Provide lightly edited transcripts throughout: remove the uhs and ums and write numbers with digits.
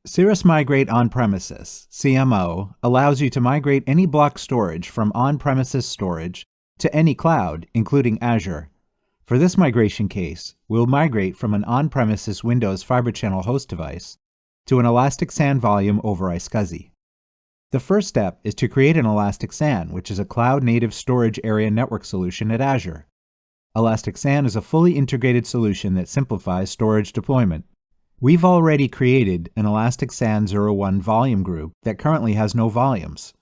Cirrus Migrate On-Premises, CMO, allows you to migrate any block storage from on-premises storage to any cloud, including Azure. For this migration case, we'll migrate from an on-premises Windows Fibre Channel host device to an Elastic SAN volume over iSCSI. The first step is to create an Elastic SAN, which is a cloud-native storage area network solution at Azure. Elastic SAN is a fully integrated solution that simplifies storage deployment. We've already created an Elastic SAN 01 volume group that currently has no volumes.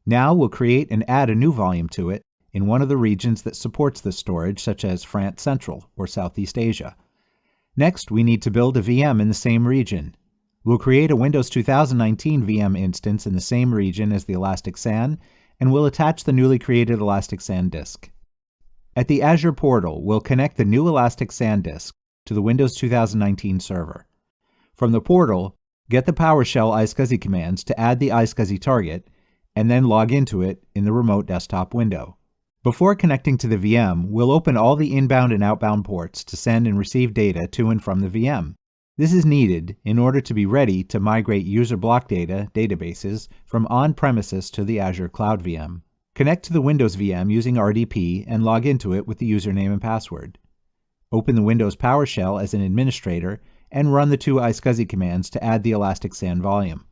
Now we'll create and add a new volume to it in one of the regions that supports this storage, such as France Central or Southeast Asia. Next, we need to build a VM in the same region. We'll create a Windows 2019 VM instance in the same region as the Elastic SAN, and we'll attach the newly created Elastic SAN disk. At the Azure portal, we'll connect the new Elastic SAN disk to the Windows 2019 server. From the portal, get the PowerShell iSCSI commands to add the iSCSI target, and then log into it in the remote desktop window. Before connecting to the VM, we'll open all the inbound and outbound ports to send and receive data to and from the VM. This is needed in order to be ready to migrate user block data databases from on-premises to the Azure Cloud VM. Connect to the Windows VM using RDP and log into it with the username and password. Open the Windows PowerShell as an administrator and run the two iSCSI commands to add the Elastic SAN volume.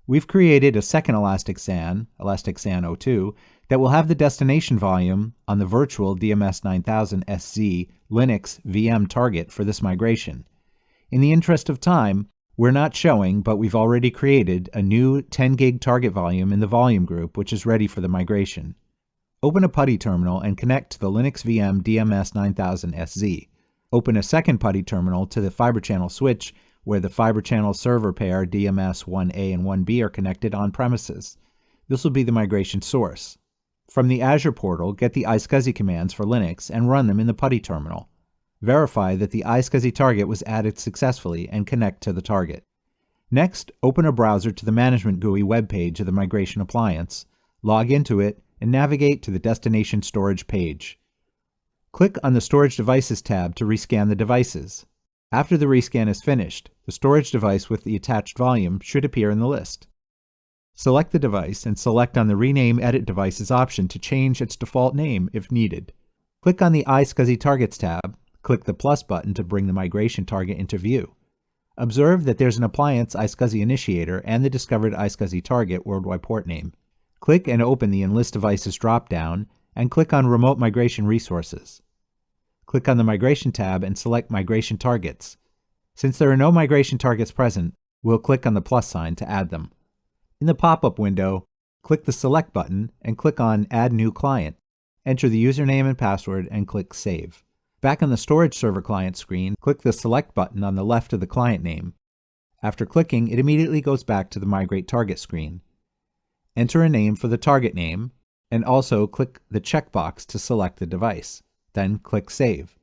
We've created a second Elastic SAN 02, that will have the destination volume on the virtual DMS 9000 SZ Linux VM target for this migration. In the interest of time, we're not showing, but we've already created a new 10 gig target volume in the volume group, which is ready for the migration. Open a PuTTY terminal and connect to the Linux VM DMS 9000 SZ. Open a second PuTTY terminal to the Fibre Channel switch where the Fibre Channel server pair DMS 1A and 1B are connected on premises. This will be the migration source. From the Azure portal, get the iSCSI commands for Linux and run them in the PuTTY terminal. Verify that the iSCSI target was added successfully and connect to the target. Next, open a browser to the Management GUI web page of the migration appliance, log into it, and navigate to the destination storage page. Click on the Storage Devices tab to rescan the devices. After the rescan is finished, the storage device with the attached volume should appear in the list. Select the device and select on the Rename Edit Devices option to change its default name if needed. Click on the iSCSI Targets tab, click the plus button to bring the migration target into view. Observe that there's an appliance iSCSI initiator and the discovered iSCSI target worldwide port name. Click and open the Enlist Devices drop-down and click on Remote Migration Resources. Click on the Migration tab and select Migration Targets. Since there are no migration targets present, we'll click on the plus sign to add them. In the pop-up window, click the Select button and click on Add New Client. Enter the username and password and click Save. Back on the Storage Server Client screen, click the Select button on the left of the client name. After clicking, it immediately goes back to the Migrate Target screen. Enter a name for the target name, and also click the checkbox to select the device. Then click Save.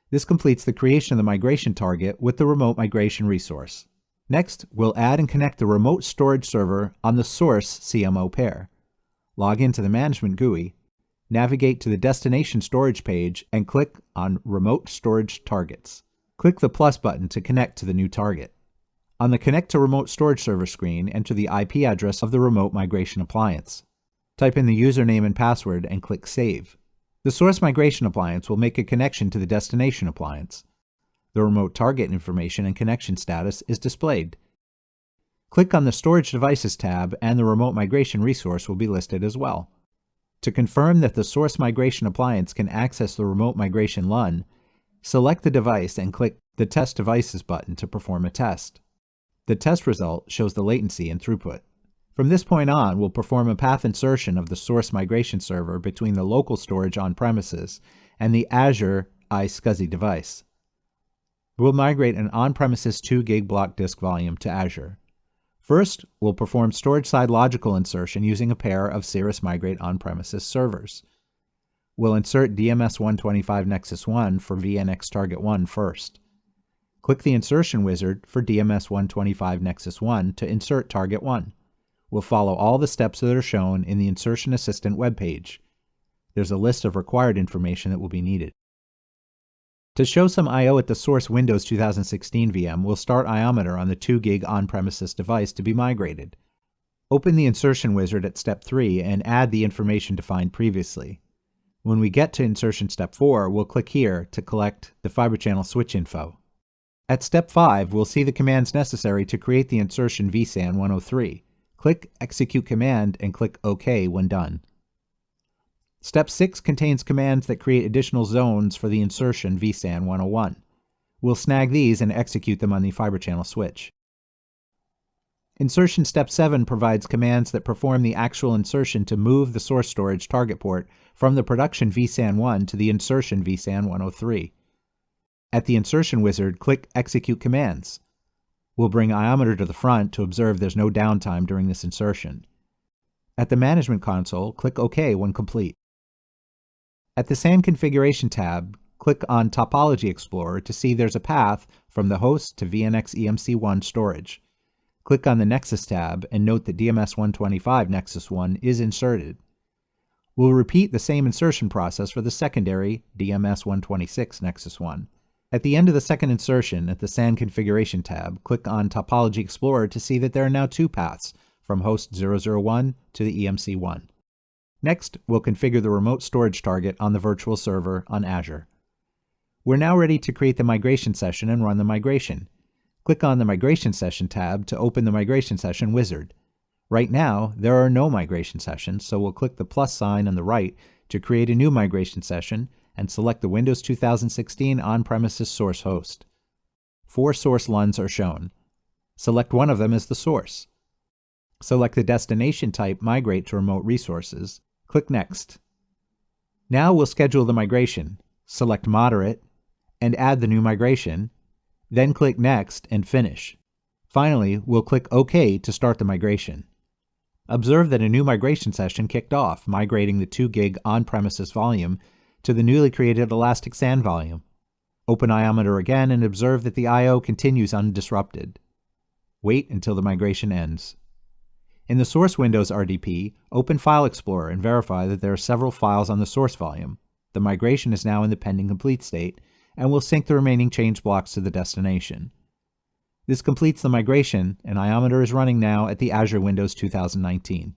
This completes the creation of the migration target with the remote migration resource. Next, we'll add and connect the remote storage server on the source CMO pair. Log into the Management GUI, navigate to the Destination Storage page, and click on Remote Storage Targets. Click the plus button to connect to the new target. On the Connect to Remote Storage Server screen, enter the IP address of the remote migration appliance. Type in the username and password and click Save. The source migration appliance will make a connection to the destination appliance. The remote target information and connection status is displayed. Click on the Storage Devices tab and the remote migration resource will be listed as well. To confirm that the source migration appliance can access the remote migration LUN, select the device and click the Test Devices button to perform a test. The test result shows the latency and throughput. From this point on, we'll perform a path insertion of the source migration server between the local storage on-premises and the Azure iSCSI device. We'll migrate an on-premises 2 gig block disk volume to Azure. First, we'll perform storage-side logical insertion using a pair of Cirrus Migrate On-Premises servers. We'll insert DMS 125 Nexus 1 for VNX Target 1 first. Click the Insertion Wizard for DMS 125 Nexus 1 to insert Target 1. We'll follow all the steps that are shown in the Insertion Assistant webpage. There's a list of required information that will be needed. To show some I/O at the source Windows 2016 VM, we'll start Iometer on the 2 GB on-premises device to be migrated. Open the insertion wizard at step 3 and add the information defined previously. When we get to insertion step 4, we'll click here to collect the fiber channel switch info. At step 5, we'll see the commands necessary to create the insertion vSAN 103. Click Execute Command and click OK when done. Step 6 contains commands that create additional zones for the insertion vSAN 101. We'll snag these and execute them on the fiber channel switch. Insertion step 7 provides commands that perform the actual insertion to move the source storage target port from the production vSAN 1 to the insertion vSAN 103. At the insertion wizard, click Execute Commands. We'll bring Iometer to the front to observe there's no downtime during this insertion. At the Management Console, click OK when complete. At the SAN Configuration tab, click on Topology Explorer to see there's a path from the host to VNX EMC1 storage. Click on the Nexus tab and note that DMS125 Nexus 1 is inserted. We'll repeat the same insertion process for the secondary DMS126 Nexus 1. At the end of the second insertion, at the SAN Configuration tab, click on Topology Explorer to see that there are now 2 paths from host 001 to the EMC1. Next, we'll configure the remote storage target on the virtual server on Azure. We're now ready to create the migration session and run the migration. Click on the Migration Session tab to open the Migration Session wizard. Right now, there are no migration sessions, so we'll click the plus sign on the right to create a new migration session and select the Windows 2016 on-premises source host. 4 source LUNs are shown. Select one of them as the source. Select the destination type Migrate to Remote Resources. Click Next. Now we'll schedule the migration. Select Moderate and add the new migration. Then click Next and Finish. Finally, we'll click OK to start the migration. Observe that a new migration session kicked off, migrating the 2 GB on-premises volume to the newly created Elastic SAN volume. Open Iometer again and observe that the I/O continues undisrupted. Wait until the migration ends. In the Source Windows RDP, open File Explorer and verify that there are several files on the source volume. The migration is now in the pending complete state, and we'll sync the remaining change blocks to the destination. This completes the migration, and Iometer is running now at the Azure Windows 2019.